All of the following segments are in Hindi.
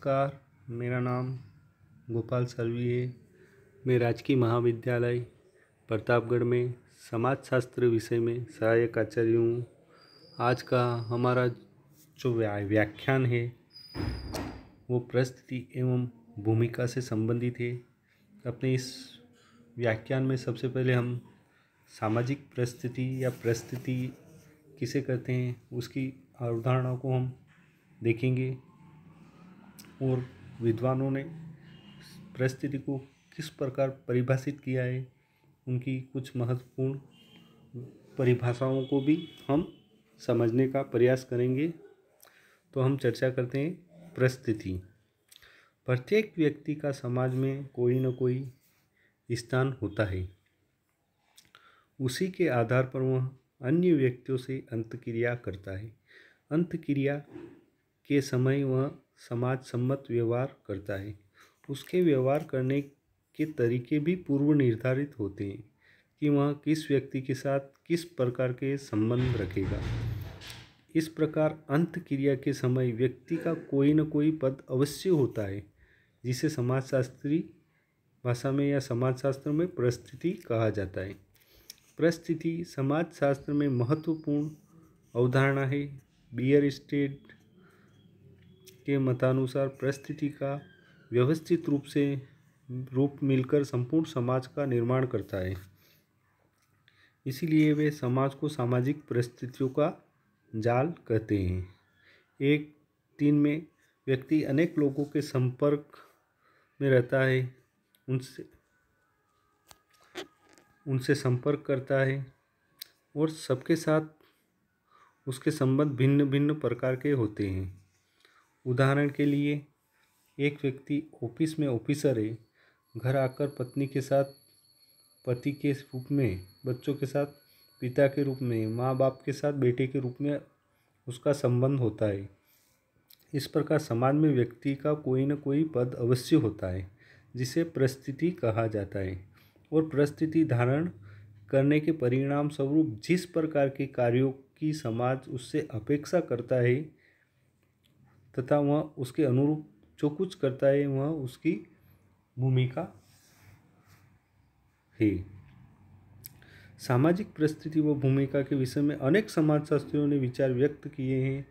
नमस्कार, मेरा नाम गोपाल सलवी है। मैं राजकीय महाविद्यालय प्रतापगढ़ में समाजशास्त्र विषय में सहायक आचार्य हूँ। आज का हमारा जो व्याख्यान है वो परिस्थिति एवं भूमिका से संबंधित है। अपने इस व्याख्यान में सबसे पहले हम सामाजिक परिस्थिति या परिस्थिति किसे कहते हैं उसकी अवधारणा को हम देखेंगे और विद्वानों ने परिस्थिति को किस प्रकार परिभाषित किया है, उनकी कुछ महत्वपूर्ण परिभाषाओं को भी हम समझने का प्रयास करेंगे। तो हम चर्चा करते हैं परिस्थिति। प्रत्येक व्यक्ति का समाज में कोई न कोई स्थान होता है। उसी के आधार पर वह अन्य व्यक्तियों से अंतक्रिया करता है। अंतक्रिया के समय वह समाज सम्मत व्यवहार करता है। उसके व्यवहार करने के तरीके भी पूर्व निर्धारित होते हैं कि वह किस व्यक्ति के साथ किस प्रकार के संबंध रखेगा। इस प्रकार अंतक्रिया के समय व्यक्ति का कोई न कोई पद अवश्य होता है, जिसे समाजशास्त्री भाषा में या समाजशास्त्र में परिस्थिति कहा जाता है। परिस्थिति समाजशास्त्र में महत्वपूर्ण अवधारणा है। बियरस्टेड के मतानुसार परिस्थिति का व्यवस्थित रूप मिलकर संपूर्ण समाज का निर्माण करता है। इसीलिए वे समाज को सामाजिक परिस्थितियों का जाल कहते हैं। एक दिन में व्यक्ति अनेक लोगों के संपर्क में रहता है, उनसे संपर्क करता है और सबके साथ उसके संबंध भिन्न भिन्न प्रकार के होते हैं। उदाहरण के लिए एक व्यक्ति ऑफिस में ऑफिसर है, घर आकर पत्नी के साथ पति के रूप में, बच्चों के साथ पिता के रूप में, माँ बाप के साथ बेटे के रूप में उसका संबंध होता है। इस प्रकार समाज में व्यक्ति का कोई न कोई पद अवश्य होता है, जिसे परिस्थिति कहा जाता है। और परिस्थिति धारण करने के परिणाम स्वरूप जिस प्रकार के कार्यों की समाज उससे अपेक्षा करता है तथा वह उसके अनुरूप जो कुछ करता है वह उसकी भूमिका है। सामाजिक परिस्थिति व भूमिका के विषय में अनेक समाजशास्त्रियों ने विचार व्यक्त किए हैं,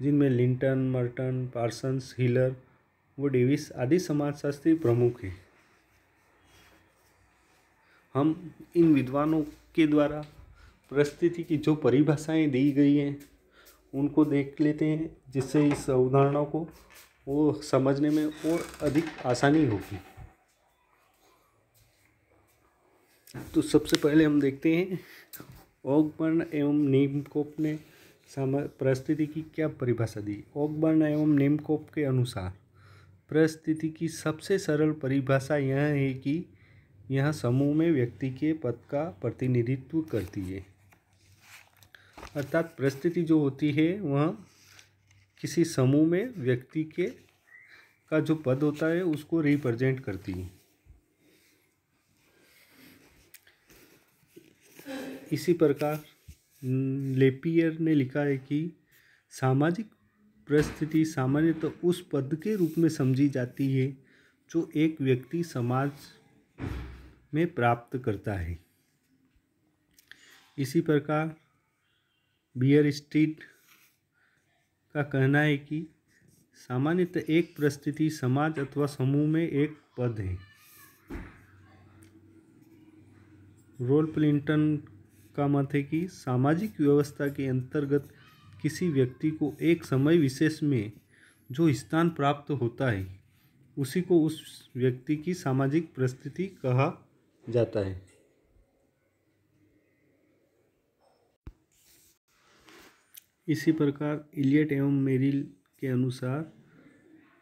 जिनमें लिंटन, मर्टन, पार्सन्स, हिलर व डेविस आदि समाजशास्त्री प्रमुख हैं। हम इन विद्वानों के द्वारा परिस्थिति की जो परिभाषाएं दी गई हैं उनको देख लेते हैं, जिससे इस अवधारणा को वो समझने में और अधिक आसानी होगी। तो सबसे पहले हम देखते हैं ऑकबर्न एवं नीमकोप ने परिस्थिति की क्या परिभाषा दी। ऑकबर्न एवं नीमकोप के अनुसार परिस्थिति की सबसे सरल परिभाषा यह है कि यह समूह में व्यक्ति के पद का प्रतिनिधित्व करती है। अर्थात परिस्थिति जो होती है वह किसी समूह में व्यक्ति का जो पद होता है उसको रिप्रेजेंट करती है। इसी प्रकार लेपियर ने लिखा है कि सामाजिक परिस्थिति सामान्यतः उस पद के रूप में समझी जाती है जो एक व्यक्ति समाज में प्राप्त करता है। इसी प्रकार बियरस्टेड का कहना है कि सामान्यतः एक परिस्थिति समाज अथवा समूह में एक पद है। रोल्फ लिंटन का मत है कि सामाजिक व्यवस्था के अंतर्गत किसी व्यक्ति को एक समय विशेष में जो स्थान प्राप्त होता है उसी को उस व्यक्ति की सामाजिक परिस्थिति कहा जाता है। इसी प्रकार इलियट एवं मेरिल के अनुसार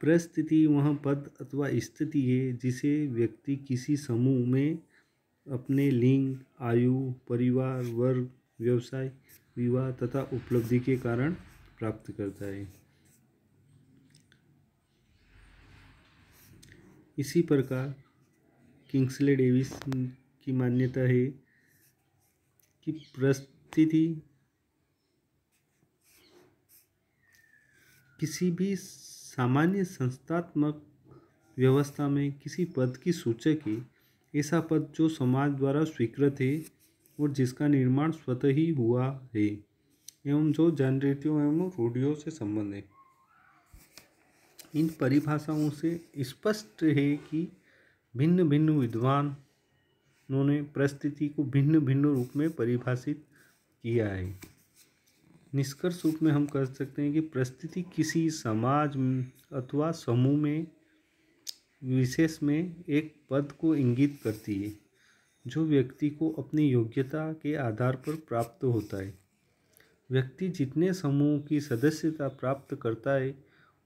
परिस्थिति वह पद अथवा स्थिति है जिसे व्यक्ति किसी समूह में अपने लिंग, आयु, परिवार, वर्ग, व्यवसाय, विवाह तथा उपलब्धि के कारण प्राप्त करता है। इसी प्रकार किंग्सले डेविस की मान्यता है कि परिस्थिति किसी भी सामान्य संस्थात्मक व्यवस्था में किसी पद की सूचक है ऐसा पद जो समाज द्वारा स्वीकृत है और जिसका निर्माण स्वतः ही हुआ है एवं जो जनरीतियों एवं रूढ़ियों से संबंध है। इन परिभाषाओं से स्पष्ट है कि भिन्न भिन्न विद्वानों ने परिस्थिति को भिन्न भिन्न रूप में परिभाषित किया है। निष्कर्ष रूप में हम कह सकते हैं कि परिस्थिति किसी समाज अथवा समूह में विशेष में एक पद को इंगित करती है जो व्यक्ति को अपनी योग्यता के आधार पर प्राप्त होता है। व्यक्ति जितने समूह की सदस्यता प्राप्त करता है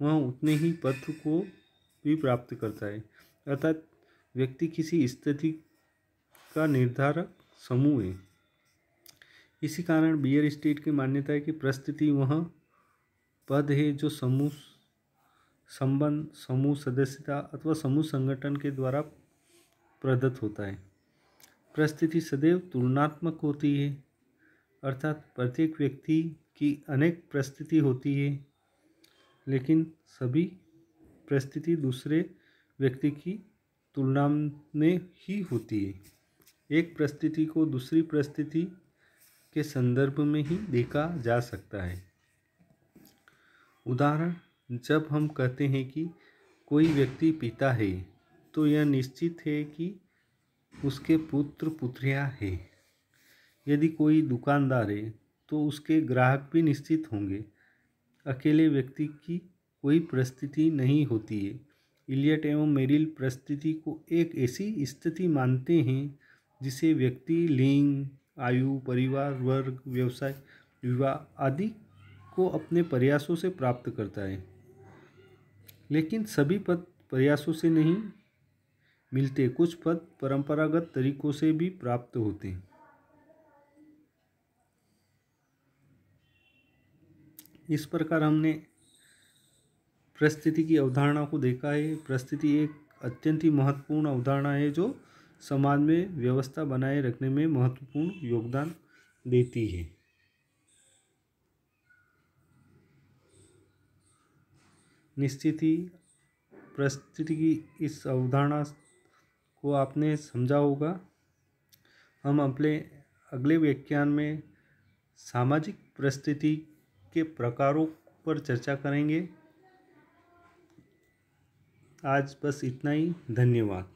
वह उतने ही पद को भी प्राप्त करता है। अर्थात व्यक्ति किसी स्थिति का निर्धारक समूह है। इसी कारण बियर स्टेट की मान्यता है कि परिस्थिति वह पद है जो समूह संबंध, समूह सदस्यता अथवा समूह संगठन के द्वारा प्रदत्त होता है। परिस्थिति सदैव तुलनात्मक होती है, अर्थात प्रत्येक व्यक्ति की अनेक परिस्थिति होती है, लेकिन सभी परिस्थिति दूसरे व्यक्ति की तुलना में ही होती है। एक परिस्थिति को दूसरी परिस्थिति के संदर्भ में ही देखा जा सकता है। उदाहरण, जब हम कहते हैं कि कोई व्यक्ति पिता है तो यह निश्चित है कि उसके पुत्र पुत्रियां हैं। यदि कोई दुकानदार है तो उसके ग्राहक भी निश्चित होंगे। अकेले व्यक्ति की कोई परिस्थिति नहीं होती है। इलियट एवं मेरिल परिस्थिति को एक ऐसी स्थिति मानते हैं जिसे व्यक्ति लिंग, आयु, परिवार, वर्ग, व्यवसाय, विवाह आदि को अपने प्रयासों से प्राप्त करता है। लेकिन सभी पद प्रयासों से नहीं मिलते, कुछ पद परंपरागत तरीकों से भी प्राप्त होते हैं। इस प्रकार हमने परिस्थिति की अवधारणा को देखा है। परिस्थिति एक अत्यंत ही महत्वपूर्ण अवधारणा है जो समाज में व्यवस्था बनाए रखने में महत्वपूर्ण योगदान देती है। निश्चित ही परिस्थिति की इस अवधारणा को आपने समझा होगा। हम अपने अगले व्याख्यान में सामाजिक परिस्थिति के प्रकारों पर चर्चा करेंगे। आज बस इतना ही। धन्यवाद।